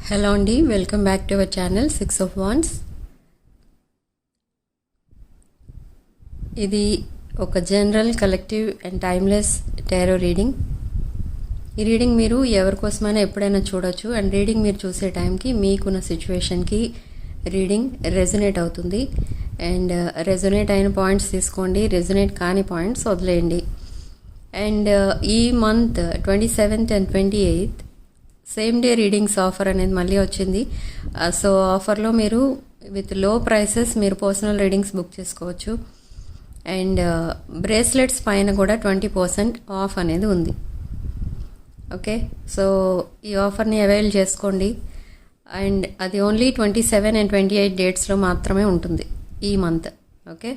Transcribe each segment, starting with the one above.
Hello అండి, welcome back to our channel 6 of Wands. ఇది ఒక general, collective and timeless tarot reading. ఈ reading మీరు ఎవరి కోసమైనా ఎప్పుడైనా చూడొచ్చు. అండ్ రీడింగ్ మీరు చూసే టైంకి మీకున్న సిచ్యువేషన్కి రీడింగ్ రెజొనేట్ అవుతుంది. అండ్ రెజొనేట్ అయిన పాయింట్స్ తీసుకోండి, రెజొనేట్ కాని పాయింట్స్ వదిలేయండి. అండ్ ఈ month 27th and 28th same day readings offer అనేది మళ్ళీ వచ్చింది. సో ఆఫర్లో మీరు విత్ లో ప్రైసెస్ మీరు పర్సనల్ రీడింగ్స్ బుక్ చేసుకోవచ్చు. అండ్ బ్రేస్లెట్స్ పైన కూడా 20% ఆఫ్ అనేది ఉంది. ఓకే, సో ఈ ఆఫర్ని అవైల్ చేసుకోండి. అండ్ అది ఓన్లీ 27 and 28 డేట్స్లో మాత్రమే ఉంటుంది ఈ మంత్. ఓకే,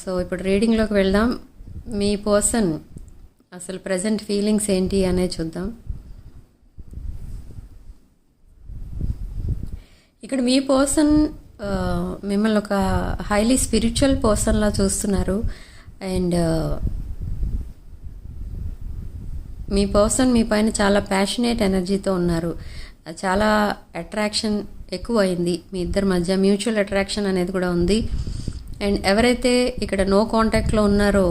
సో ఇప్పుడు రీడింగ్లోకి వెళ్దాం. మీ పర్సన్ అసలు ప్రజెంట్ ఫీలింగ్స్ ఏంటి అనేది చూద్దాం. ఇక్కడ మీ పర్సన్ మిమ్మల్ని ఒక హైలీ స్పిరిచువల్ పర్సన్లా చూస్తున్నారు. అండ్ మీ పర్సన్ మీ పైన చాలా ప్యాషనేట్ ఎనర్జీతో ఉన్నారు. చాలా అట్రాక్షన్ ఎక్కువ అయింది మీ ఇద్దరి మధ్య, మ్యూచువల్ అట్రాక్షన్ అనేది కూడా ఉంది. అండ్ ఎవరైతే ఇక్కడ నో కాంటాక్ట్లో ఉన్నారో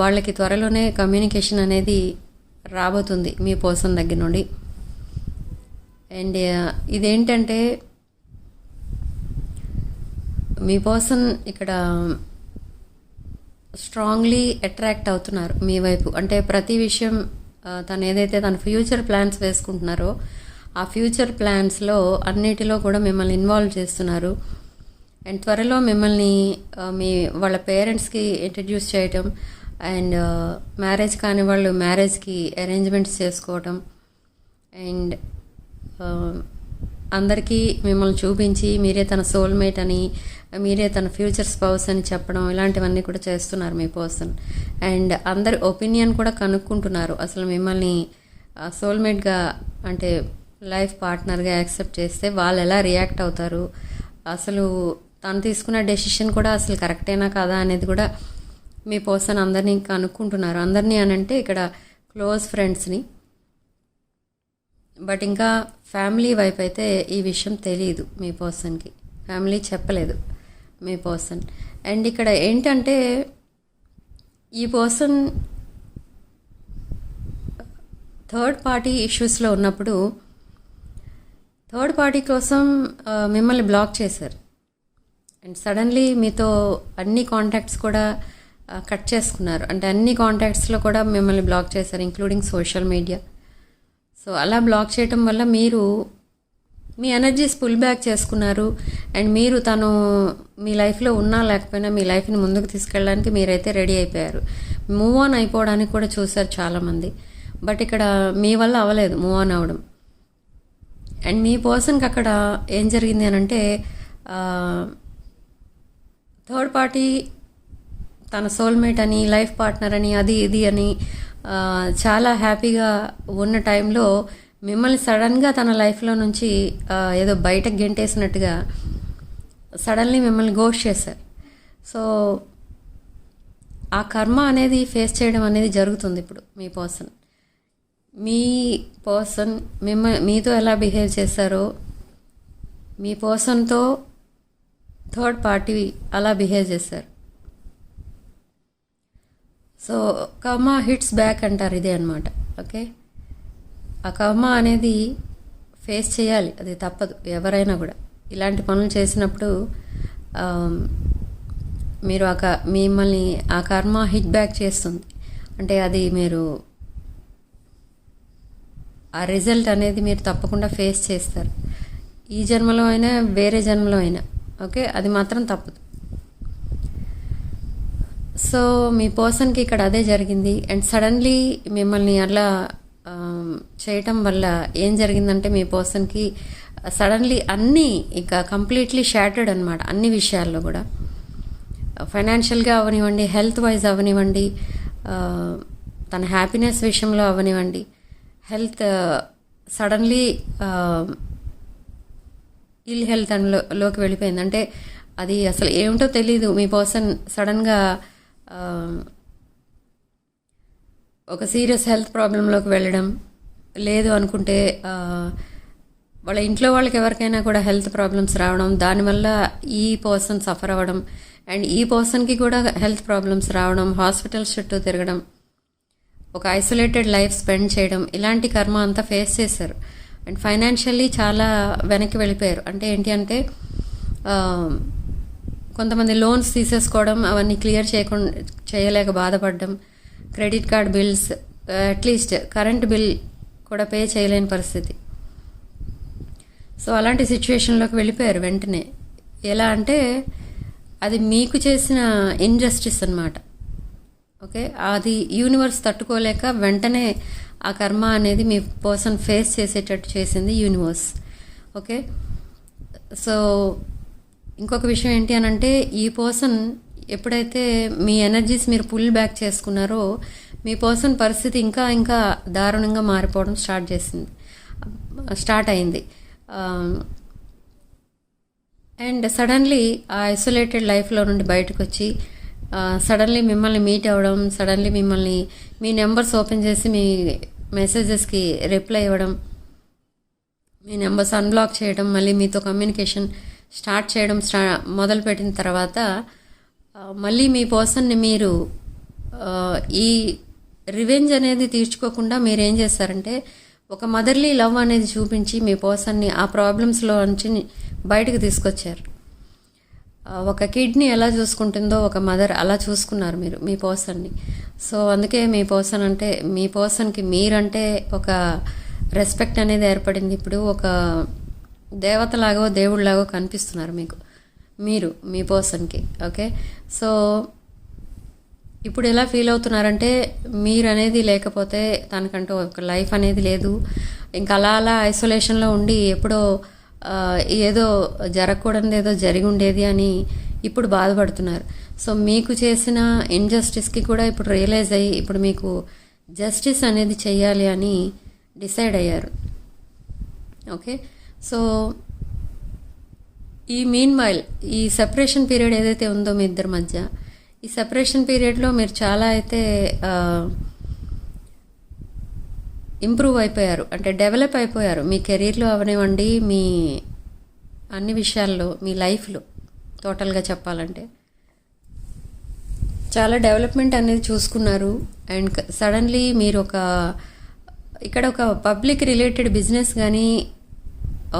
వాళ్ళకి త్వరలోనే కమ్యూనికేషన్ అనేది రాబోతుంది మీ పర్సన్ దగ్గర నుండి. అండ్ ఇదేంటంటే మీ పర్సన్ ఇక్కడ స్ట్రాంగ్లీ అట్రాక్ట్ అవుతున్నారు మీ వైపు. అంటే ప్రతి విషయం తను ఏదైతే తన ఫ్యూచర్ ప్లాన్స్ వేసుకుంటున్నారో ఆ ఫ్యూచర్ ప్లాన్స్లో అన్నిటిలో కూడా మిమ్మల్ని ఇన్వాల్వ్ చేస్తున్నారు. అండ్ త్వరలో మిమ్మల్ని వాళ్ళ పేరెంట్స్కి ఇంట్రడ్యూస్ చేయటం, అండ్ మ్యారేజ్ కాని వాళ్ళు మ్యారేజ్కి అరేంజ్మెంట్స్ చేసుకోవటం, అండ్ అందరికీ మిమ్మల్ని చూపించి మీరే తన సోల్మేట్ అని, మీరే తన ఫ్యూచర్ స్పౌస్ అని చెప్పడం, ఇలాంటివన్నీ కూడా చేస్తున్నారు మీ పర్సన్. అండ్ అందరి ఒపీనియన్ కూడా కనుక్కుంటున్నారు. అసలు మిమ్మల్ని సోల్మేట్గా అంటే లైఫ్ పార్ట్నర్గా యాక్సెప్ట్ చేస్తే వాళ్ళు ఎలా రియాక్ట్ అవుతారు, అసలు తను తీసుకున్న డెసిషన్ కూడా అసలు కరెక్టేనా కాదా అనేది కూడా మీ పర్సన్ అందరినీ కనుక్కుంటున్నారు. అందరినీ అని అంటే ఇక్కడ క్లోజ్ ఫ్రెండ్స్ని. బట్ ఇంకా ఫ్యామిలీ వైపు అయితే ఈ విషయం తెలియదు మీ పర్సన్కి, ఫ్యామిలీ చెప్పలేదు మీ పర్సన్. అండ్ ఇక్కడ ఏంటంటే ఈ పర్సన్ థర్డ్ పార్టీ ఇష్యూస్లో ఉన్నప్పుడు థర్డ్ పార్టీ కోసం మిమ్మల్ని బ్లాక్ చేశారు. అండ్ సడన్లీ మీతో అన్ని కాంటాక్ట్స్ కూడా కట్ చేసుకున్నారు. అంటే అన్ని కాంటాక్ట్స్లో కూడా మిమ్మల్ని బ్లాక్ చేశారు, ఇంక్లూడింగ్ సోషల్ మీడియా. సో అలా బ్లాక్ చేయటం వల్ల మీరు మీ ఎనర్జీస్ పుల్ బ్యాక్ చేసుకున్నారు. అండ్ మీరు తను మీ లైఫ్లో ఉన్నా లేకపోయినా మీ లైఫ్ని ముందుకు తీసుకెళ్ళడానికి మీరైతే రెడీ అయిపోయారు. మూవ్ ఆన్ అయిపోవడానికి కూడా చూశారు చాలామంది. బట్ ఇక్కడ మీ వల్ల అవ్వలేదు మూవ్ ఆన్ అవ్వడం. అండ్ మీ పర్సన్కి అక్కడ ఏం జరిగింది అని అంటే థర్డ్ పార్టీ తన సోల్మేట్ అని, లైఫ్ పార్ట్నర్ అని, అది ఇది అని చాలా హ్యాపీగా ఉన్న టైంలో మిమ్మల్ని సడన్గా తన లైఫ్లో నుంచి ఏదో బయటకు గెంటేసినట్టుగా సడన్లీ మిమ్మల్ని గోస్ట్ చేశారు. సో ఆ కర్మ అనేది ఫేస్ చేయడం అనేది జరుగుతుంది ఇప్పుడు మీ పర్సన్. మీ పర్సన్ మీతో ఎలా బిహేవ్ చేశారో మీ పర్సన్తో థర్డ్ పార్టీ అలా బిహేవ్ చేశారు. సో కర్మ హిట్స్ బ్యాక్ అంటారు, ఇదే అనమాట. ఓకే, ఆ కర్మ అనేది ఫేస్ చేయాలి, అది తప్పదు. ఎవరైనా కూడా ఇలాంటి పనులు చేసినప్పుడు మీరు మిమ్మల్ని ఆ కర్మ హిట్ బ్యాక్ చేస్తుంది. అంటే అది మీరు ఆ రిజల్ట్ అనేది మీరు తప్పకుండా ఫేస్ చేస్తారు, ఈ జన్మలో అయినా వేరే జన్మలో అయినా. ఓకే, అది మాత్రం తప్పదు. సో మీ పర్సన్కి ఇక్కడ అదే జరిగింది. అండ్ సడన్లీ మిమ్మల్ని అలా చేయటం వల్ల ఏం జరిగిందంటే మీ పర్సన్కి సడన్లీ అన్నీ ఇక కంప్లీట్లీ షాటర్డ్ అనమాట. అన్ని విషయాల్లో కూడా, ఫైనాన్షియల్గా అవనివ్వండి, హెల్త్ వైజ్ అవనివ్వండి, తన హ్యాపీనెస్ విషయంలో అవనివ్వండి, హెల్త్ సడన్లీ ఇల్ హెల్త్ లోకి వెళ్ళిపోయింది. అంటే అది అసలు ఏమిటో తెలీదు. మీ పర్సన్ సడన్గా ఒక సీరియస్ హెల్త్ ప్రాబ్లంలోకి వెళ్ళడం, లేదు అనుకుంటే వాళ్ళ ఇంట్లో వాళ్ళకి ఎవరికైనా కూడా హెల్త్ ప్రాబ్లమ్స్ రావడం, దానివల్ల ఈ పర్సన్ సఫర్ అవ్వడం, అండ్ ఈ పర్సన్కి కూడా హెల్త్ ప్రాబ్లమ్స్ రావడం, హాస్పిటల్స్ చుట్టూ తిరగడం, ఒక ఐసోలేటెడ్ లైఫ్ స్పెండ్ చేయడం, ఇలాంటి కర్మ అంతా ఫేస్ చేశారు. అండ్ ఫైనాన్షియల్లీ చాలా వెనక్కి వెళ్ళిపోయారు. అంటే ఏంటి అంటే కొంతమంది లోన్స్ తీసేసుకోవడం, అవన్నీ క్లియర్ చేయలేక బాధపడడం, credit card bills, at least current bill కూడా పే చేయలేని పరిస్థితి. సో అలాంటి సిచ్యువేషన్లోకి వెళ్ళిపోయారు వెంటనే. ఎలా అంటే అది మీకు చేసిన ఇన్జస్టిస్ అన్నమాట. ఓకే, అది యూనివర్స్ తట్టుకోలేక వెంటనే ఆ కర్మ అనేది మీ పర్సన్ ఫేస్ చేసేటట్టు చేసింది యూనివర్స్. ఓకే, సో ఇంకొక విషయం ఏంటి అని అంటే ఈ పర్సన్ ఎప్పుడైతే మీ ఎనర్జీస్ మీరు పుల్ బ్యాక్ చేసుకున్నారో మీ పర్సన్ పరిస్థితి ఇంకా ఇంకా దారుణంగా మారిపోవడం స్టార్ట్ అయింది. అండ్ సడన్లీ ఆ ఐసోలేటెడ్ లైఫ్లో నుండి బయటకు వచ్చి సడన్లీ మిమ్మల్ని మీట్ అవ్వడం, సడన్లీ మిమ్మల్ని మీ నెంబర్స్ ఓపెన్ చేసి మీ మెసేజెస్కి రిప్లై ఇవ్వడం, మీ నెంబర్స్ అన్బ్లాక్ చేయడం, మళ్ళీ మీతో కమ్యూనికేషన్ స్టార్ట్ చేయడం మొదలుపెట్టిన తర్వాత మళ్ళీ మీ పర్సన్ని మీరు ఈ రివెంజ్ అనేది తీర్చుకోకుండా మీరు ఏం చేస్తారంటే ఒక మదర్లీ లవ్ అనేది చూపించి మీ పర్సన్ని ఆ ప్రాబ్లమ్స్లో నుంచి బయటకు తీసుకొచ్చారు. ఒక కిడ్ని ఎలా చూసుకుంటుందో ఒక మదర్ అలా చూసుకున్నారు మీరు మీ పర్సన్ని. సో అందుకే మీ పర్సన్కి మీరంటే ఒక రెస్పెక్ట్ అనేది ఏర్పడింది. ఇప్పుడు ఒక దేవతలాగో దేవుళ్ళలాగో కనిపిస్తున్నారు మీరు మీ పర్సన్కి. ఓకే, సో ఇప్పుడు ఎలా ఫీల్ అవుతున్నారంటే మీరు అనేది లేకపోతే తనకంటూ ఒక లైఫ్ అనేది లేదు, ఇంకా అలా ఐసోలేషన్లో ఉండి ఎప్పుడో ఏదో జరగకూడదు ఏదో జరిగి ఉండేది అని ఇప్పుడు బాధపడుతున్నారు. సో మీకు చేసిన ఇన్జస్టిస్కి కూడా ఇప్పుడు రియలైజ్ అయ్యి ఇప్పుడు మీకు జస్టిస్ అనేది చెయ్యాలి అని డిసైడ్ అయ్యారు. ఓకే, సో ఈ మీన్ వైల్ ఈ సెపరేషన్ పీరియడ్ ఏదైతే ఉందో మీ ఇద్దరి మధ్య, ఈ సెపరేషన్ పీరియడ్లో మీరు చాలా అయితే ఇంప్రూవ్ అయిపోయారు, అంటే డెవలప్ అయిపోయారు. మీ కెరీర్లో అవనివ్వండి, మీ అన్ని విషయాల్లో, మీ లైఫ్లో టోటల్గా చెప్పాలంటే చాలా డెవలప్మెంట్ అనేది చూసుకున్నారు. అండ్ సడన్లీ మీరు ఇక్కడ ఒక పబ్లిక్ రిలేటెడ్ బిజినెస్ కానీ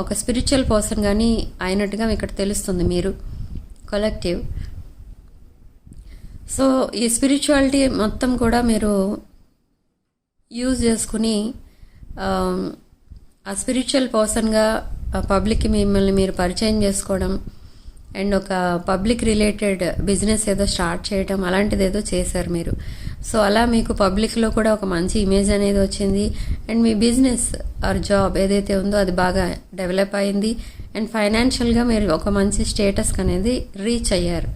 ఒక స్పిరిచువల్ పర్సన్ కానీ అయినట్టుగా ఇక్కడ తెలుస్తుంది. మీరు కలెక్టివ్. సో ఈ స్పిరిచువాలిటీ మొత్తం కూడా మీరు యూజ్ చేసుకుని ఆ స్పిరిచువల్ పర్సన్గా పబ్లిక్కి మిమ్మల్ని మీరు పరిచయం చేసుకోవడం అండ్ ఒక పబ్లిక్ రిలేటెడ్ బిజినెస్ ఏదో స్టార్ట్ చేయడం అలాంటిది ఏదో చేశారు మీరు. సో అలా మీకు పబ్లిక్లో కూడా ఒక మంచి ఇమేజ్ అనేది వచ్చింది. And me business are job ఏదైతే ఉందో అది బాగా డెవలప్ అయింది. అండ్ ఫైనాన్షియల్గా మీరు ఒక మంచి స్టేటస్ అనేది రీచ్ అయ్యారు.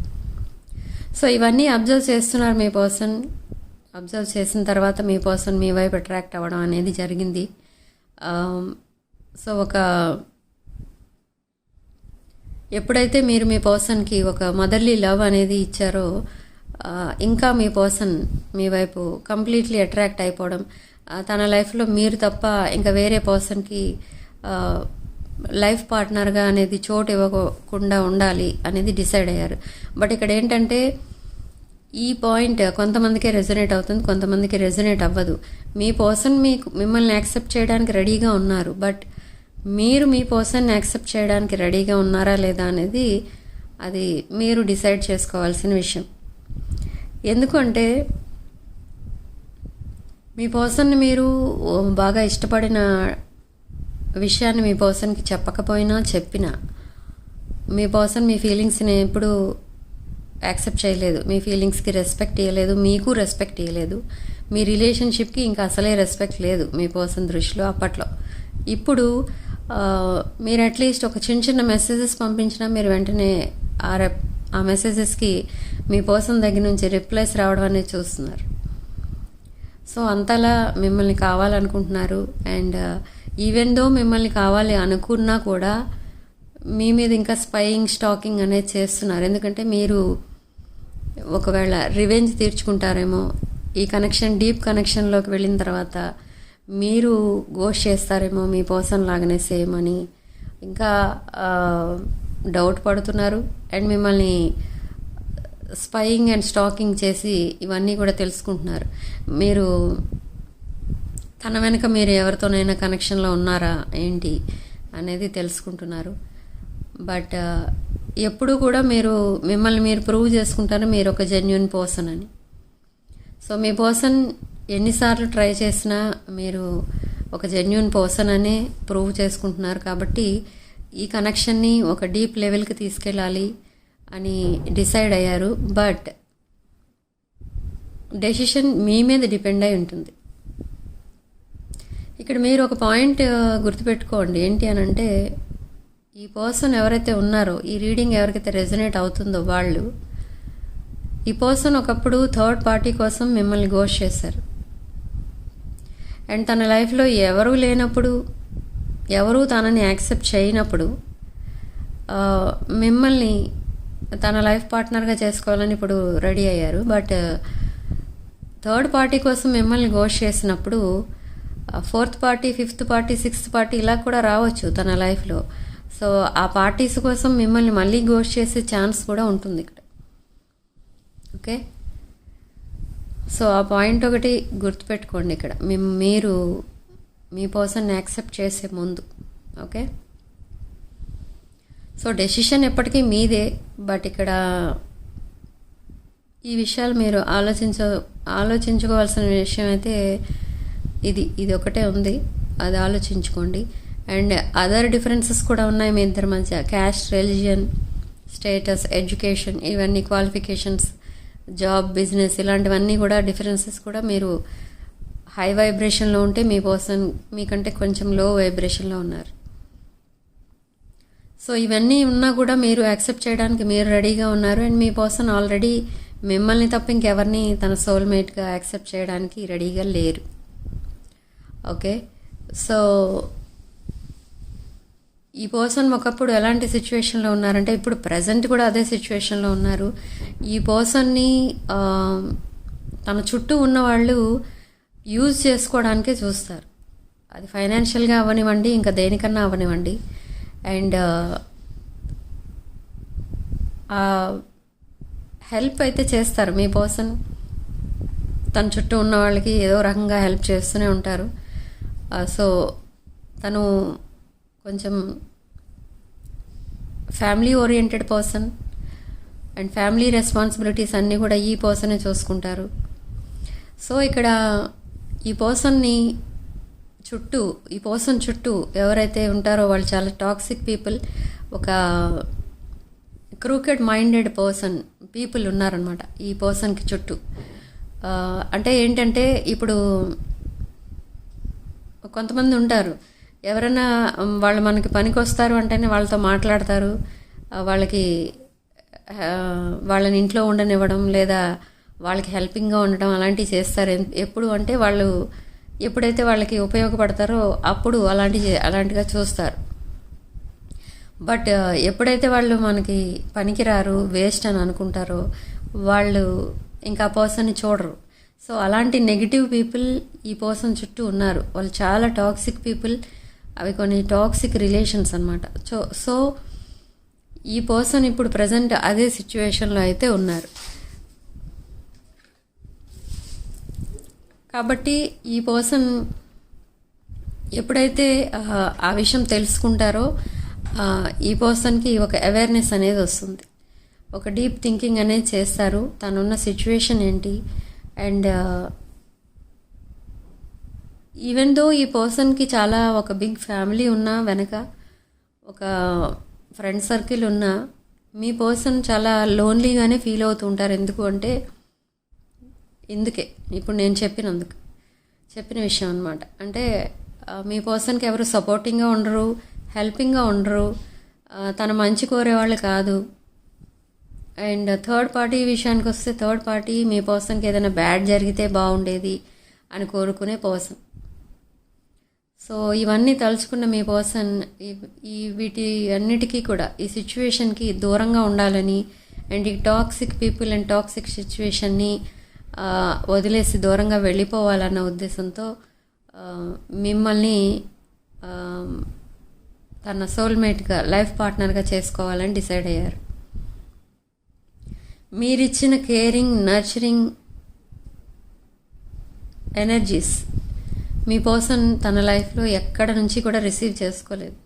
సో ఇవన్నీ అబ్జర్వ్ చేస్తున్నారు మీ పర్సన్. అబ్జర్వ్ చేసిన తర్వాత మీ పర్సన్ మీ వైపు అట్రాక్ట్ అవ్వడం అనేది జరిగింది. సో ఎప్పుడైతే మీరు మీ పర్సన్కి ఒక మదర్లీ లవ్ అనేది ఇచ్చారో ఇంకా మీ పర్సన్ మీ వైపు కంప్లీట్లీ అట్రాక్ట్ అయిపోవడం, తన లైఫ్లో మీరు తప్ప ఇంకా వేరే పర్సన్కి లైఫ్ పార్ట్నర్గా అనేది చోటు ఇవ్వకుండా ఉండాలి అనేది డిసైడ్ అయ్యారు. బట్ ఇక్కడ ఏంటంటే ఈ పాయింట్ కొంతమందికే రెజొనేట్ అవుతుంది, కొంతమందికి రెజొనేట్ అవ్వదు. మీ పర్సన్ మిమ్మల్ని యాక్సెప్ట్ చేయడానికి రెడీగా ఉన్నారు, బట్ మీరు మీ పర్సన్ని యాక్సెప్ట్ చేయడానికి రెడీగా ఉన్నారా లేదా అనేది అది మీరు డిసైడ్ చేసుకోవాల్సిన విషయం. ఎందుకంటే మీ పర్సన్ని మీరు బాగా ఇష్టపడిన విషయాన్ని మీ పర్సన్కి చెప్పకపోయినా చెప్పినా మీ పర్సన్ మీ ఫీలింగ్స్ని ఎప్పుడు యాక్సెప్ట్ చేయలేదు, మీ ఫీలింగ్స్కి రెస్పెక్ట్ ఇవ్వలేదు, మీకు రెస్పెక్ట్ ఇవ్వలేదు, మీ రిలేషన్షిప్కి ఇంకా అసలే రెస్పెక్ట్ లేదు మీ పర్సన్ దృష్టిలో అప్పట్లో. ఇప్పుడు మీరు అట్లీస్ట్ ఒక చిన్న చిన్న మెసేజెస్ పంపించినా మీరు వెంటనే ఆ మెసేజెస్కి మీ పర్సన్ దగ్గర నుంచి రిప్లైస్ రావడం అనేది చూస్తున్నారు. సో అంతలా మిమ్మల్ని కావాలనుకుంటున్నారు. అండ్ ఈవెన్ దో మిమ్మల్ని కావాలి అనుకున్నా కూడా మీ మీద ఇంకా స్పైయింగ్ స్టాకింగ్ అనేది చేస్తున్నారు. ఎందుకంటే మీరు ఒకవేళ రివెంజ్ తీర్చుకుంటారేమో, ఈ కనెక్షన్ డీప్ కనెక్షన్లోకి వెళ్ళిన తర్వాత మీరు గోస్ట్ చేస్తారేమో మీ పర్సన్ లాగానే సేమ్ అని ఇంకా డౌట్ పడుతున్నారు అండ్ మిమ్మల్ని స్పైయింగ్ అండ్ స్టాకింగ్ చేసి ఇవన్నీ కూడా తెలుసుకుంటున్నారు. మీరు తన వెనుక మీరు ఎవరితోనైనా కనెక్షన్లో ఉన్నారా ఏంటి అనేది తెలుసుకుంటున్నారు. బట్ ఎప్పుడు కూడా మిమ్మల్ని మీరు ప్రూవ్ చేసుకుంటారు మీరు ఒక జెన్యున్ పర్సన్ అని. సో మీ పర్సన్ ఎన్నిసార్లు ట్రై చేసినా మీరు ఒక జెన్యున్ పర్సన్ అని ప్రూవ్ చేసుకుంటున్నారు. కాబట్టి ఈ కనెక్షన్ని ఒక డీప్ లెవెల్కి తీసుకెళ్ళాలి అని డిసైడ్ అయ్యారు. బట్ డెసిషన్ మీ మీద డిపెండ్ అయి ఉంటుంది. ఇక్కడ మీరు ఒక పాయింట్ గుర్తుపెట్టుకోండి. ఏంటి అని అంటే, ఈ పర్సన్ ఎవరైతే ఉన్నారో, ఈ రీడింగ్ ఎవరికైతే రెజనేట్ అవుతుందో వాళ్ళు, ఈ పర్సన్ ఒకప్పుడు థర్డ్ పార్టీ కోసం మిమ్మల్ని గోస్ట్ చేశారు. అండ్ తన లైఫ్లో ఎవరూ లేనప్పుడు, ఎవరూ తనని యాక్సెప్ట్ చేయనప్పుడు మిమ్మల్ని తన లైఫ్ పార్ట్నర్గా చేసుకోవాలని ఇప్పుడు రెడీ అయ్యారు. బట్ థర్డ్ పార్టీ కోసం మిమ్మల్ని గోస్ట్ చేసినప్పుడు fourth party, fifth party, sixth party ఇలా కూడా రావచ్చు తన లైఫ్లో. సో ఆ పార్టీస్ కోసం మిమ్మల్ని మళ్ళీ గోస్ట్ చేసే ఛాన్స్ కూడా ఉంటుంది ఇక్కడ. ఓకే, సో ఆ పాయింట్ ఒకటి గుర్తుపెట్టుకోండి ఇక్కడ మీరు మీ పర్సన్ని యాక్సెప్ట్ చేసే ముందు. ఓకే, సో డెసిషన్ ఎప్పటికీ మీదే. బట్ ఇక్కడ ఈ విషయాలు మీరు ఆలోచించుకోవాల్సిన విషయం అయితే ఇది ఒకటే ఉంది, అది ఆలోచించుకోండి. అండ్ అదర్ డిఫరెన్సెస్ కూడా ఉన్నాయి మీ ఇద్దరి మధ్య. క్యాస్ట్, రిలీజియన్, స్టేటస్, ఎడ్యుకేషన్, ఇవన్నీ క్వాలిఫికేషన్స్, జాబ్, బిజినెస్, ఇలాంటివన్నీ కూడా డిఫరెన్సెస్ కూడా మీరు హై వైబ్రేషన్లో ఉంటే మీ పర్సన్ మీకంటే కొంచెం లో వైబ్రేషన్లో ఉన్నారు. సో ఇవన్నీ ఉన్నా కూడా మీరు యాక్సెప్ట్ చేయడానికి మీరు రెడీగా ఉన్నారు. అండ్ మీ పర్సన్ ఆల్రెడీ మిమ్మల్ని తప్ప ఇంకెవరిని తన సోల్మేట్గా యాక్సెప్ట్ చేయడానికి రెడీగా లేరు. ఓకే, సో ఈ పర్సన్ ఒకప్పుడు ఎలాంటి సిచ్యువేషన్లో ఉన్నారంటే ఇప్పుడు ప్రజెంట్ కూడా అదే సిచ్యువేషన్లో ఉన్నారు. ఈ పర్సన్ని తన చుట్టూ ఉన్న వాళ్ళు యూజ్ చేసుకోవడానికే చూస్తారు. అది ఫైనాన్షియల్గా అవనివ్వండి, ఇంకా దేనికన్నా అవనివ్వండి. అండ్ హెల్ప్ అయితే చేస్తారు మీ పర్సన్. తన చుట్టూ ఉన్న వాళ్ళకి ఏదో రకంగా హెల్ప్ చేస్తూనే ఉంటారు. సో తను కొంచెం family oriented person and family responsibilities అన్నీ కూడా ఈ పర్సనే చూసుకుంటారు. సో ఇక్కడ ఈ పర్సన్ చుట్టూ ఎవరైతే ఉంటారో వాళ్ళు చాలా టాక్సిక్ పీపుల్, ఒక క్రూకెడ్ మైండెడ్ పీపుల్ ఉన్నారనమాట ఈ పర్సన్కి చుట్టూ. అంటే ఏంటంటే ఇప్పుడు కొంతమంది ఉంటారు, ఎవరైనా వాళ్ళు మనకి పనికి వస్తారు అంటేనే వాళ్ళతో మాట్లాడతారు, వాళ్ళని ఇంట్లో ఉండనివ్వడం లేదా వాళ్ళకి హెల్పింగ్గా ఉండడం అలాంటివి చేస్తారు. ఎప్పుడు అంటే వాళ్ళు ఎప్పుడైతే వాళ్ళకి ఉపయోగపడతారో అప్పుడు అలాంటిగా చూస్తారు. బట్ ఎప్పుడైతే వాళ్ళు మనకి పనికిరారు, వేస్ట్ అని అనుకుంటారో వాళ్ళు ఇంకా ఆ పర్సన్ని చూడరు. సో అలాంటి నెగిటివ్ పీపుల్ ఈ పర్సన్ చుట్టూ ఉన్నారు. వాళ్ళు చాలా టాక్సిక్ పీపుల్, అవి కొన్ని టాక్సిక్ రిలేషన్స్ అనమాట. సో ఈ పర్సన్ ఇప్పుడు ప్రజెంట్ అదే సిచ్యువేషన్లో అయితే ఉన్నారు. కాబట్టి ఈ పర్సన్ ఎప్పుడైతే ఆ విషయం తెలుసుకుంటారో ఈ పర్సన్కి ఒక అవేర్నెస్ అనేది వస్తుంది, ఒక డీప్ థింకింగ్ అనేది చేస్తారు. తనున్న సిచ్యువేషన్ ఏంటి, అండ్ ఈవెన్ దో ఈ పర్సన్కి చాలా ఒక బిగ్ ఫ్యామిలీ ఉన్నా, వెనక ఒక ఫ్రెండ్ సర్కిల్ ఉన్నా, మీ పర్సన్ చాలా లోన్లీగానే ఫీల్ అవుతూ ఉంటారు. ఎందుకు అంటే ఇందుకే ఇప్పుడు నేను చెప్పిన విషయం అనమాట. అంటే మీ పర్సన్కి ఎవరు సపోర్టింగ్గా ఉండరు, హెల్పింగ్గా ఉండరు, తన మంచి కోరేవాళ్ళు కాదు. అండ్ థర్డ్ పార్టీ విషయానికి వస్తే థర్డ్ పార్టీ మీ పర్సన్కి ఏదైనా బ్యాడ్ జరిగితే బాగుండేది అని కోరుకునే పర్సన్. సో ఇవన్నీ తలుచుకున్న మీ పర్సన్ వీటి అన్నిటికీ కూడా ఈ సిచ్యువేషన్కి దూరంగా ఉండాలని అండ్ ఈ టాక్సిక్ పీపుల్ అండ్ టాక్సిక్ సిచ్యువేషన్ని వదిలేసి దూరంగా వెళ్ళిపోవాలన్న ఉద్దేశంతో మిమ్మల్ని తన సోల్మేట్గా లైఫ్ పార్ట్నర్గా చేసుకోవాలని డిసైడ్ అయ్యారు. మీరిచ్చిన కేరింగ్, నర్చరింగ్ ఎనర్జీస్ మీ పర్సన్ తన లైఫ్లో ఎక్కడ నుంచి కూడా రిసీవ్ చేసుకోలేదు.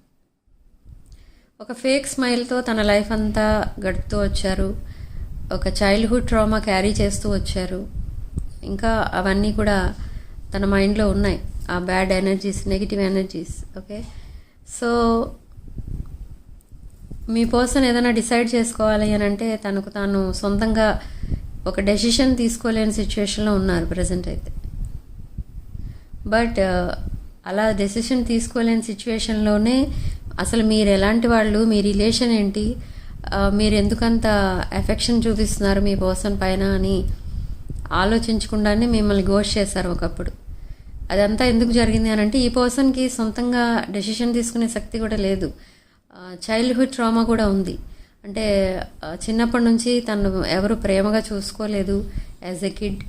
ఒక ఫేక్ స్మైల్తో తన లైఫ్ అంతా గడుపుతూ వచ్చారు. ఒక చైల్డ్హుడ్ ట్రామా క్యారీ చేస్తూ వచ్చారు. ఇంకా అవన్నీ కూడా తన మైండ్లో ఉన్నాయి, ఆ bad energies, negative energies. Okay, so మీ పర్సన్ ఏదైనా డిసైడ్ చేసుకోవాలి అని అంటే తనకు తాను సొంతంగా ఒక డెసిషన్ తీసుకోలేని సిచ్యువేషన్లో ఉన్నారు ప్రజెంట్ అయితే. బట్ అలా డెసిషన్ తీసుకోలేని సిచ్యువేషన్లోనే అసలు మీరు ఎలాంటి వాళ్ళు, మీ రిలేషన్ ఏంటి, మీరు ఎందుకంత ఎఫెక్షన్ చూపిస్తున్నారు మీ పర్సన్ పైన అని ఆలోచించకుండానే మిమ్మల్ని గోస్ట్ చేశారు ఒకప్పుడు. అదంతా ఎందుకు జరిగింది అని అంటే ఈ పర్సన్కి సొంతంగా డెసిషన్ తీసుకునే శక్తి కూడా లేదు. చైల్డ్హుడ్ ట్రామా కూడా ఉంది. అంటే చిన్నప్పటి నుంచి తను ఎవరు ప్రేమగా చూసుకోలేదు as a kid.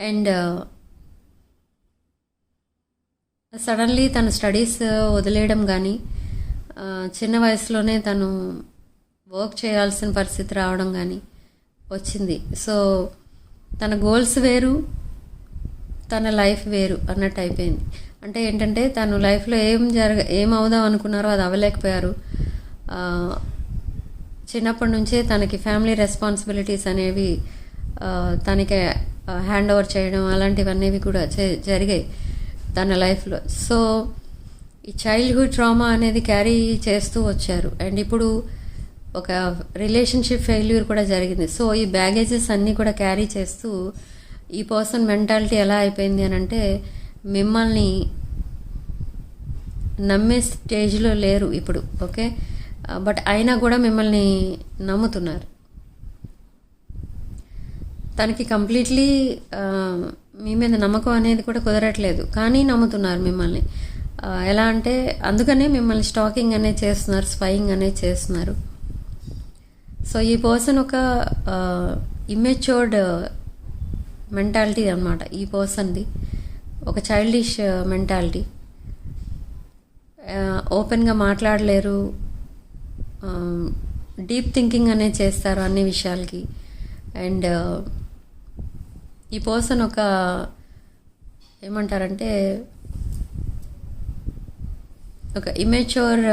And suddenly తన స్టడీస్ వదిలేయడం కానీ, చిన్న వయసులోనే తను వర్క్ చేయాల్సిన పరిస్థితి రావడం కానీ వచ్చింది. సో తన గోల్స్ వేరు, తన లైఫ్ వేరు అన్నట్టు అయిపోయింది. అంటే ఏంటంటే తను లైఫ్లో ఏం అవుదాం అనుకున్నారో అది అవ్వలేకపోయారు. చిన్నప్పటి నుంచే తనకి ఫ్యామిలీ రెస్పాన్సిబిలిటీస్ అనేవి తనకి హ్యాండ్ ఓవర్ చేయడం అలాంటివన్నీ కూడా జరిగాయి తన లైఫ్లో. సో ఈ చైల్డ్హుడ్ ట్రామా అనేది క్యారీ చేస్తూ వచ్చారు. అండ్ ఇప్పుడు ఒక రిలేషన్షిప్ ఫెయిల్యూర్ కూడా జరిగింది. సో ఈ బ్యాగేజెస్ అన్నీ కూడా క్యారీ చేస్తూ ఈ పర్సన్ మెంటాలిటీ ఎలా అయిపోయింది అని అంటే మిమ్మల్ని నమ్మే స్టేజ్లో లేరు ఇప్పుడు. ఓకే, బట్ అయినా కూడా మిమ్మల్ని నమ్ముతున్నారు. తనకి కంప్లీట్లీ మీ మీద నమ్మకం అనేది కూడా కుదరట్లేదు, కానీ నమ్ముతున్నారు మిమ్మల్ని. ఎలా అంటే అందుకనే మిమ్మల్ని స్టాకింగ్ అనేది చేస్తున్నారు, స్పైయింగ్ అనేది చేస్తున్నారు. సో ఈ పర్సన్ ఒక ఇమ్మెచ్యూర్డ్ మెంటాలిటీ అన్నమాట ఈ పర్సన్ది. ఒక చైల్డిష్ మెంటాలిటీ. ఓపెన్గా మాట్లాడలేరు, డీప్ థింకింగ్ అనేది చేస్తారు అన్ని విషయాలకి. అండ్ ఈ పర్సన్ ఒక ఏమంటారంటే ఒక ఇమెచ్యూర్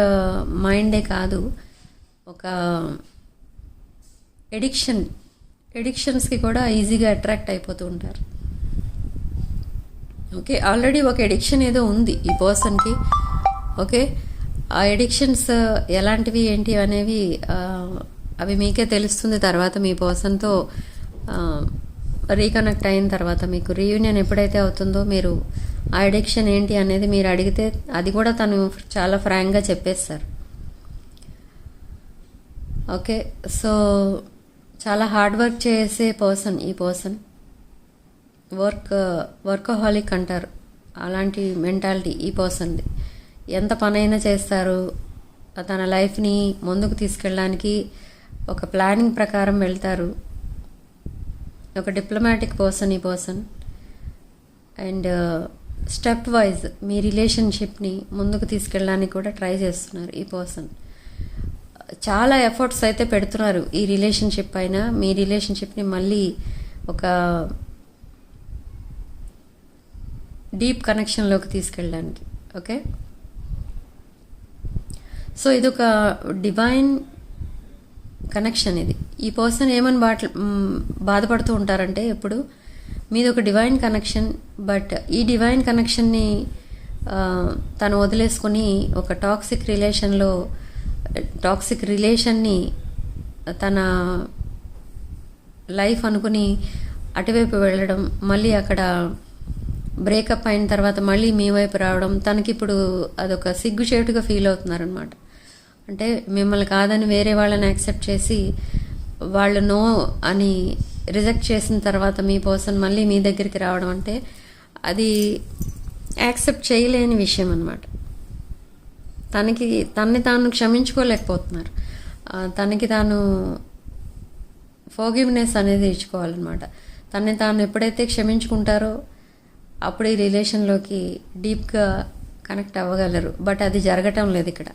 మైండే కాదు, ఒక ఎడిక్షన్స్కి కూడా ఈజీగా అట్రాక్ట్ అయిపోతూ ఉంటారు. ఓకే, ఆల్రెడీ ఒక ఎడిక్షన్ ఏదో ఉంది ఈ పర్సన్కి. ఓకే, ఆ ఎడిక్షన్స్ ఎలాంటివి ఏంటి అనేవి అవి మీకే తెలుస్తుంది తర్వాత మీ పర్సన్తో రీకనెక్ట్ అయిన తర్వాత. మీకు రీయూనియన్ ఎప్పుడైతే అవుతుందో మీరు ఆ ఎడిక్షన్ ఏంటి అనేది మీరు అడిగితే అది కూడా తను చాలా ఫ్రాంక్గా చెప్పేస్తారు. ఓకే, సో చాలా హార్డ్ వర్క్ చేసే పర్సన్ ఈ పర్సన్. వర్కహాలిక్ అంటారు, అలాంటి మెంటాలిటీ ఈ పర్సన్ది. ఎంత పనైనా చేస్తారు, తన లైఫ్ని ముందుకు తీసుకెళ్ళడానికి ఒక ప్లానింగ్ ప్రకారం వెళ్తారు. ఒక డిప్లొమాటిక్ పర్సన్ ఈ పర్సన్. అండ్ స్టెప్ వైజ్ మీ రిలేషన్షిప్ని ముందుకు తీసుకెళ్ళడానికి కూడా ట్రై చేస్తున్నారు ఈ పర్సన్. చాలా ఎఫర్ట్స్ అయితే పెడుతున్నారు ఈ రిలేషన్షిప్ పైన, మీ రిలేషన్షిప్ని మళ్ళీ ఒక డీప్ కనెక్షన్లోకి తీసుకెళ్ళడానికి. ఓకే, సో ఇది ఒక డివైన్ కనెక్షన్. ఇది ఈ పర్సన్ ఏమని బాధపడుతూ ఉంటారంటే ఎప్పుడు మీది ఒక డివైన్ కనెక్షన్, బట్ ఈ డివైన్ కనెక్షన్ని తను వదిలేసుకొని ఒక టాక్సిక్ రిలేషన్ని తన లైఫ్ అనుకుని అటువైపు వెళ్ళడం, మళ్ళీ అక్కడ బ్రేకప్ అయిన తర్వాత మళ్ళీ మీ వైపు రావడం, తనకిప్పుడు అదొక సిగ్గుచేటుగా ఫీల్ అవుతున్నారనమాట. అంటే మిమ్మల్ని కాదని వేరే వాళ్ళని యాక్సెప్ట్ చేసి వాళ్ళు నో అని రిజెక్ట్ చేసిన తర్వాత మీ పర్సన్ మళ్ళీ మీ దగ్గరికి రావడం అంటే అది యాక్సెప్ట్ చేయలేని విషయం అనమాట. తనని తాను క్షమించుకోలేకపోతున్నారు. తనకి తాను ఫర్గివ్నెస్ అనేది ఇచ్చుకోవాలన్నమాట. తనని తాను ఎప్పుడైతే క్షమించుకుంటారో అప్పుడు ఈ రిలేషన్లోకి డీప్గా కనెక్ట్ అవ్వగలరు. బట్ అది జరగటం లేదు ఇక్కడ.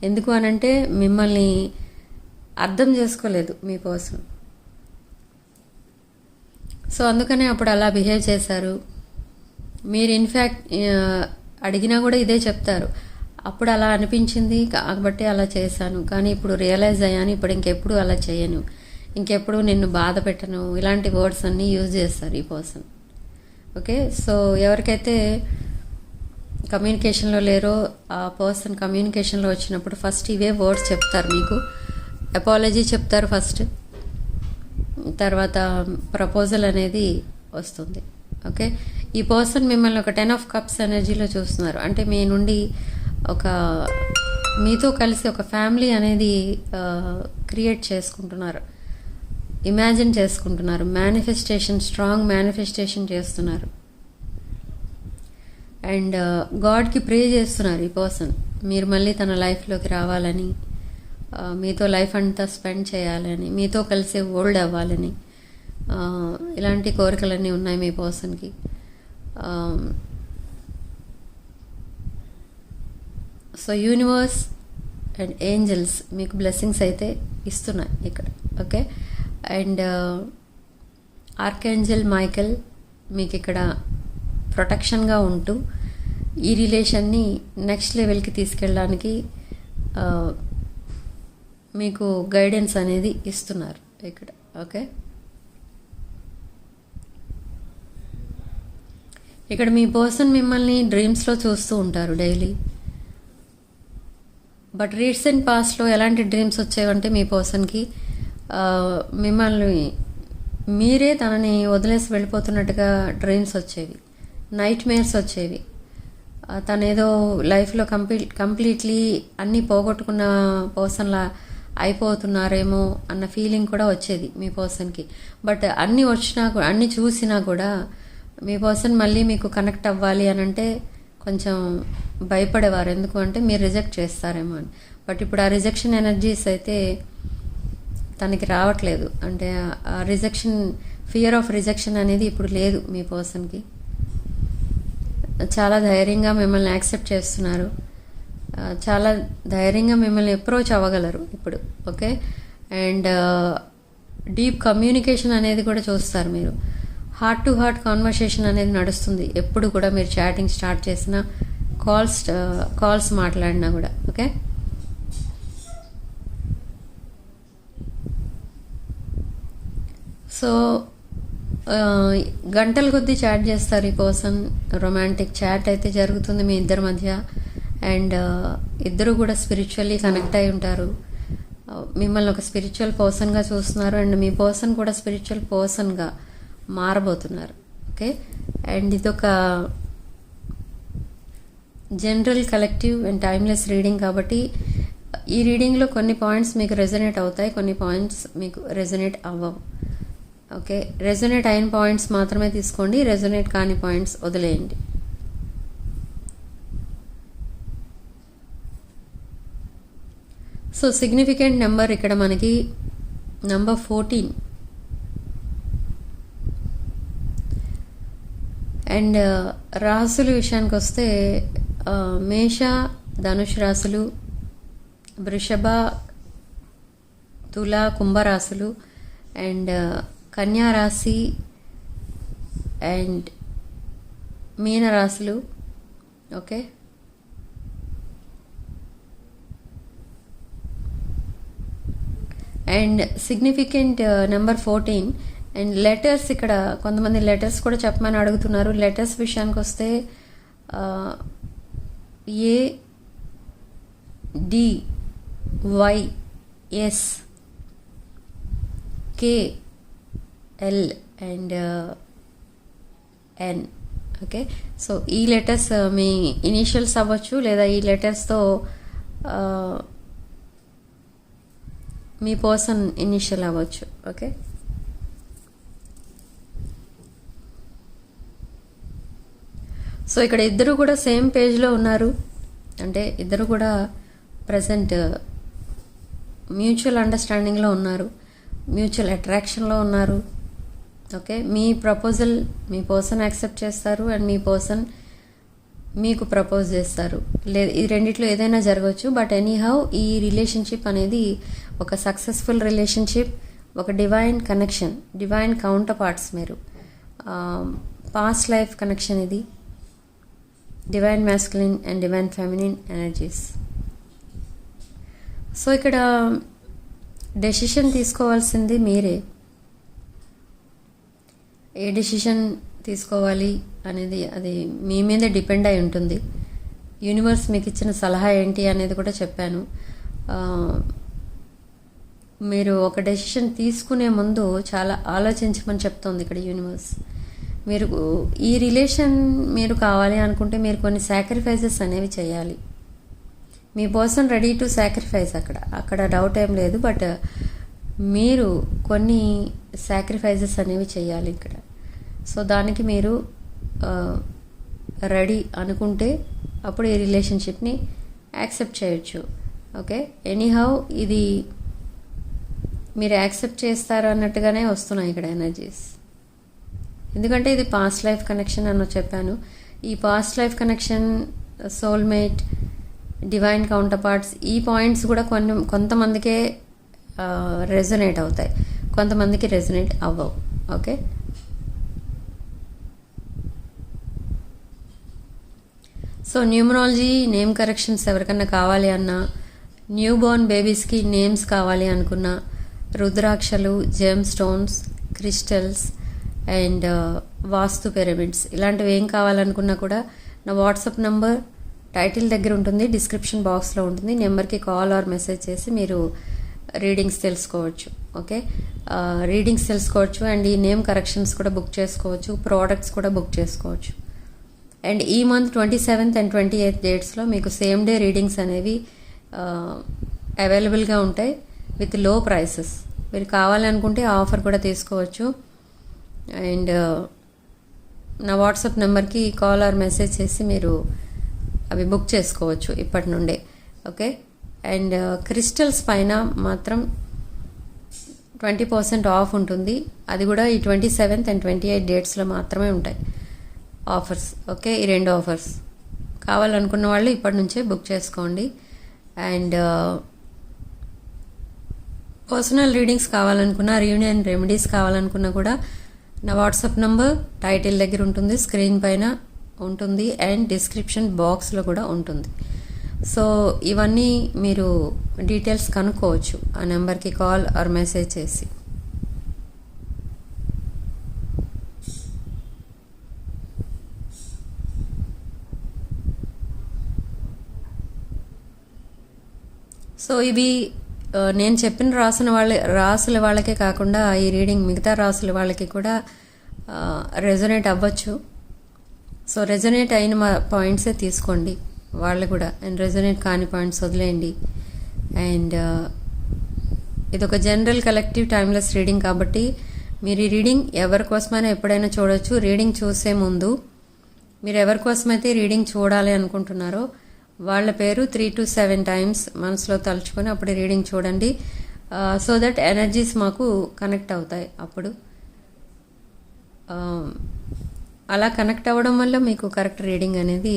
ఎందుకు అనంటే మిమ్మల్ని అర్థం చేసుకోలేదు మీ పర్సన్. సో అందుకనే అప్పుడు అలా బిహేవ్ చేశారు. మీరు ఇన్ఫ్యాక్ట్ అడిగినా కూడా ఇదే చెప్తారు, అప్పుడు అలా అనిపించింది కాబట్టి అలా చేశాను, కానీ ఇప్పుడు రియలైజ్ అయ్యాను, ఇప్పుడు ఇంకెప్పుడు అలా చేయను, ఇంకెప్పుడు నిన్ను బాధ పెట్టను, ఇలాంటి వర్డ్స్ అన్నీ యూజ్ చేస్తారు ఈ పర్సన్. ఓకే, సో ఎవరికైతే కమ్యూనికేషన్లో లేరో ఆ పర్సన్ కమ్యూనికేషన్లో వచ్చినప్పుడు ఫస్ట్ ఇవే వర్డ్స్ చెప్తారు. మీకు అపాలజీ చెప్తారు ఫస్ట్, తర్వాత ప్రపోజల్ అనేది వస్తుంది. ఓకే, ఈ పర్సన్ మిమ్మల్ని ఒక 10 ఆఫ్ కప్స్ ఎనర్జీలో చూస్తున్నారు. అంటే మీ నుండి మీతో కలిసి ఒక ఫ్యామిలీ అనేది క్రియేట్ చేసుకుంటున్నారు, ఇమాజిన్ చేసుకుంటున్నారు, మేనిఫెస్టేషన్, స్ట్రాంగ్ మేనిఫెస్టేషన్ చేస్తున్నారు. అండ్ గాడ్కి ప్రే చేస్తున్నారు ఈ పర్సన్, మీరు మళ్ళీ తన లైఫ్లోకి రావాలని, మీతో లైఫ్ అంతా స్పెండ్ చేయాలని, మీతో కలిసి ఓల్డ్ అవ్వాలని, ఇలాంటి కోరికలన్నీ ఉన్నాయి మీ పర్సన్కి. సో యూనివర్స్ అండ్ ఏంజల్స్ మీకు బ్లెస్సింగ్స్ అయితే ఇస్తున్నాయి ఇక్కడ. ఓకే, అండ్ ఆర్కేంజల్ మైకెల్ మీకు ఇక్కడ ప్రొటెక్షన్గా ఉంటూ ఈ రిలేషన్ని నెక్స్ట్ లెవెల్కి తీసుకెళ్ళడానికి మీకు గైడెన్స్ అనేది ఇస్తున్నారు ఇక్కడ. ఓకే, ఇక్కడ మీ పర్సన్ మిమ్మల్ని డ్రీమ్స్లో చూస్తూ ఉంటారు డైలీ. బట్ రీసెంట్ పాస్ట్లో ఎలాంటి డ్రీమ్స్ వచ్చేవంటే మీ పర్సన్కి మిమ్మల్ని మీరే తనని వదిలేసి వెళ్ళిపోతున్నట్టుగా డ్రీమ్స్ వచ్చేవి, నైట్ మేర్స్ వచ్చేవి. తనేదో లైఫ్లో కంప్లీట్లీ అన్నీ పోగొట్టుకున్న పర్సన్లా అయిపోతున్నారేమో అన్న ఫీలింగ్ కూడా వచ్చేది మీ పర్సన్కి. బట్ అన్నీ చూసినా కూడా మీ పర్సన్ మళ్ళీ మీకు కనెక్ట్ అవ్వాలి అని అంటే కొంచెం భయపడేవారు, ఎందుకు అంటే మీరు రిజెక్ట్ చేస్తారేమో అని. బట్ ఇప్పుడు ఆ రిజెక్షన్ ఎనర్జీస్ అయితే తనకి రావట్లేదు. అంటే ఆ రిజెక్షన్, ఫియర్ ఆఫ్ రిజెక్షన్ అనేది ఇప్పుడు లేదు మీ పర్సన్కి. చాలా ధైర్యంగా మిమ్మల్ని యాక్సెప్ట్ చేస్తున్నారు, చాలా ధైర్యంగా మిమ్మల్ని అప్రోచ్ అవ్వగలరు ఇప్పుడు. ఓకే, అండ్ డీప్ కమ్యూనికేషన్ అనేది కూడా చూస్తారు మీరు. హార్ట్ టు హార్ట్ కాన్వర్సేషన్ అనేది నడుస్తుంది ఎప్పుడు కూడా, మీరు చాటింగ్ స్టార్ట్ చేసిన, కాల్స్ మాట్లాడినా కూడా. ఓకే, సో గంటల కొద్దీ చాట్ చేస్తారు ఈ పర్సన్. రొమాంటిక్ చాట్ అయితే జరుగుతుంది మీ ఇద్దరి మధ్య. అండ్ ఇద్దరు కూడా స్పిరిచువల్లీ కనెక్ట్ అయి ఉంటారు. మిమ్మల్ని ఒక స్పిరిచువల్ పర్సన్గా చూస్తున్నారు, అండ్ మీ పర్సన్ కూడా స్పిరిచువల్ పర్సన్గా మారబోతున్నారు. ఓకే, అండ్ ఇదొక general, collective and timeless reading కాబట్టి ఈ రీడింగ్లో కొన్ని పాయింట్స్ మీకు రెజొనేట్ అవుతాయి, కొన్ని పాయింట్స్ మీకు రెజొనేట్ అవ్వవు. ఓకే, రెజొనేట్ అయిన పాయింట్స్ మాత్రమే తీసుకోండి, రెజొనేట్ కాని పాయింట్స్ వదిలేయండి. సో సిగ్నిఫికెంట్ నెంబర్ ఇక్కడ మనకి నంబర్ 14. అండ్ రాసుల విషయానికి వస్తే మేష, ధనుష్ రాశులు, వృషభ, తుల, కుంభరాశులు, అండ్ కన్యా రాశి అండ్ మీన రాశులు. Okay, and significant number 14. And letters, ఇక్కడ కొంతమంది లెటర్స్ కూడా చెప్పమని అడుగుతున్నారు. లెటర్స్ విషయానికి వస్తే A, D, Y, S, K, L and N. Okay, so ఈ లెటర్స్ మీ ఇనీషియల్స్ అవ్వచ్చు, లేదా ఈ లెటర్స్తో మీ పర్సన్ ఇనిషియల్ అవ్వచ్చు. ఓకే, సో ఇక్కడ ఇద్దరు కూడా సేమ్ పేజ్లో ఉన్నారు, అంటే ఇద్దరు కూడా ప్రజెంట్ మ్యూచువల్ అండర్స్టాండింగ్లో ఉన్నారు, మ్యూచువల్ అట్రాక్షన్లో ఉన్నారు. ఓకే, మీ ప్రపోజల్ మీ పర్సన్ యాక్సెప్ట్ చేస్తారు, అండ్ మీ పర్సన్ మీకు ప్రపోజ్ చేస్తారు. ఈ రెండిట్లో ఏదైనా జరగవచ్చు. బట్ ఎనీహౌ ఈ రిలేషన్షిప్ అనేది ఒక సక్సెస్ఫుల్ రిలేషన్షిప్, ఒక divine connection, divine counter parts. మీరు పాస్ట్ లైఫ్ కనెక్షన్ ఇది. Divine masculine and divine feminine energies. So ఇక్కడ డెసిషన్ తీసుకోవాల్సింది మీరే. ఏ డెసిషన్ తీసుకోవాలి అనేది అది మీ మీదే డిపెండ్ అయి ఉంటుంది. యూనివర్స్ మీకు ఇచ్చిన సలహా ఏంటి అనేది కూడా చెప్పాను. మీరు ఒక డెసిషన్ తీసుకునే ముందు చాలా ఆలోచించమని చెప్తోంది ఇక్కడ యూనివర్స్. మీరు ఈ రిలేషన్ మీరు కావాలి అనుకుంటే మీరు కొన్ని సాక్రిఫైసెస్ అనేవి చేయాలి. మీ పర్సన్ రెడీ టు సాక్రిఫైస్, అక్కడ డౌట్ ఏం లేదు. బట్ మీరు కొన్ని సాక్రిఫైసెస్ అనేవి చేయాలి ఇక్కడ. సో దానికి మీరు రెడీ అనుకుంటే అప్పుడు ఈ రిలేషన్షిప్ని యాక్సెప్ట్ చేయొచ్చు. ఓకే, ఎనీహౌ ఇది మీరు యాక్సెప్ట్ చేస్తారు అన్నట్టుగానే వస్తున్నాయి ఇక్కడ ఎనర్జీస్. ఎందుకంటే ఇది పాస్ట్ లైఫ్ కనెక్షన్ అని చెప్పాను. ఈ past life connection, soulmate, divine counter parts, ఈ పాయింట్స్ కూడా కొంతమందికే రెజొనేట్ అవుతాయి, కొంతమందికి రెజొనేట్ అవ్వవు. Okay, so numerology name corrections ఎవరికన్నా కావాలి అన్నా, న్యూ బోర్న్ బేబీస్కి నేమ్స్ కావాలి అనుకున్నా, రుద్రాక్షలు, gem stones, crystals and vastu pyramids ఇలాంటివి ఏం కావాలనుకున్నా కూడా నా వాట్సాప్ నంబర్ టైటిల్ దగ్గర ఉంటుంది, డిస్క్రిప్షన్ బాక్స్లో ఉంటుంది. నెంబర్కి కాల్ ఆర్ మెసేజ్ చేసి మీరు రీడింగ్స్ తెలుసుకోవచ్చు. ఓకే, రీడింగ్స్ తెలుసుకోవచ్చు అండ్ ఈ నేమ్ కరెక్షన్స్ కూడా బుక్ చేసుకోవచ్చు, ప్రోడక్ట్స్ కూడా బుక్ చేసుకోవచ్చు. అండ్ ఈ మంత్ 27th and 28th డేట్స్లో మీకు సేమ్ డే రీడింగ్స్ అనేవి అవైలబుల్గా ఉంటాయి విత్ లో ప్రైసెస్. మీరు కావాలనుకుంటే ఆఫర్ కూడా తీసుకోవచ్చు. అండ్ నా వాట్సాప్ నెంబర్కి కాల్ ఆర్ మెసేజ్ చేసి మీరు అవి బుక్ చేసుకోవచ్చు ఇప్పటి నుండే. ఓకే, అండ్ క్రిస్టల్స్ పైన మాత్రం 20% ఆఫ్ ఉంటుంది. అది కూడా ఈ 27th and 28th డేట్స్లో మాత్రమే ఉంటాయి ఆఫర్స్. ఓకే, ఈ 2 ఆఫర్స్ కావాలనుకున్న వాళ్ళు ఇప్పటి నుంచే బుక్ చేసుకోండి. అండ్ పర్సనల్ రీడింగ్స్ కావాలనుకున్నా, రీయూనియన్ రెమెడీస్ కావాలనుకున్నా కూడా నా వాట్సాప్ నంబర్ టైటిల్ దగ్గర ఉంటుంది, స్క్రీన్ పైన ఉంటుంది అండ్ డిస్క్రిప్షన్ బాక్స్లో కూడా ఉంటుంది. సో ఇవన్నీ మీరు డీటెయిల్స్ కనుక్కోవచ్చు ఆ నెంబర్కి కాల్ ఆర్ మెసేజ్ చేసి. సో ఇవి నేను చెప్పిన రాసుల వాళ్ళకే కాకుండా ఈ రీడింగ్ మిగతా రాసుల వాళ్ళకి కూడా రెజొనేట్ అవ్వచ్చు. సో రెజొనేట్ అయిన పాయింట్సే తీసుకోండి వాళ్ళు కూడా, అండ్ రెజొనేట్ కాని పాయింట్స్ వదిలేయండి. అండ్ ఇదొక జనరల్ కలెక్టివ్ టైమ్లెస్ రీడింగ్ కాబట్టి మీరు ఈ రీడింగ్ ఎవరి కోసమైనా ఎప్పుడైనా చూడొచ్చు. రీడింగ్ చూసే ముందు మీరు ఎవరి కోసమైతే రీడింగ్ చూడాలి అనుకుంటున్నారో వాళ్ళ పేరు 3 to 7 times మనసులో తలుచుకొని అప్పుడు రీడింగ్ చూడండి. సో దట్ ఎనర్జీస్ మాకు కనెక్ట్ అవుతాయి. అప్పుడు అలా కనెక్ట్ అవ్వడం వల్ల మీకు కరెక్ట్ రీడింగ్ అనేది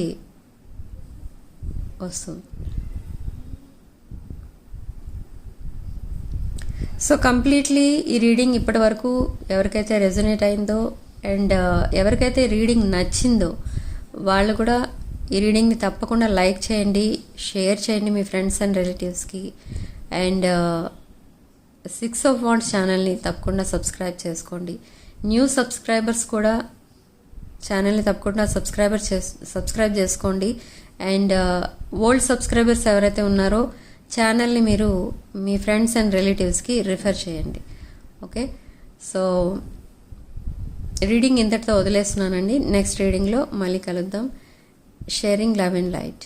వస్తుంది. సో కంప్లీట్లీ ఈ రీడింగ్ ఇప్పటి వరకు ఎవరికైతే రెజొనేట్ అయిందో అండ్ ఎవరికైతే రీడింగ్ నచ్చిందో వాళ్ళు కూడా ఈ రీడింగ్ని తప్పకుండా లైక్ చేయండి, షేర్ చేయండి మీ ఫ్రెండ్స్ అండ్ రిలేటివ్స్కి. అండ్ 6 of Wands ఛానల్ని తప్పకుండా సబ్స్క్రైబ్ చేసుకోండి. న్యూ సబ్స్క్రైబర్స్ కూడా ఛానల్ని తప్పకుండా సబ్స్క్రైబ్ చేసుకోండి. అండ్ ఓల్డ్ సబ్స్క్రైబర్స్ ఎవరైతే ఉన్నారో ఛానల్ని మీరు మీ ఫ్రెండ్స్ అండ్ రిలేటివ్స్కి రిఫర్ చేయండి. ఓకే, సో రీడింగ్ ఇంతటితో వదిలేస్తున్నానండి. నెక్స్ట్ రీడింగ్లో మళ్ళీ కలుద్దాం. Sharing love and light.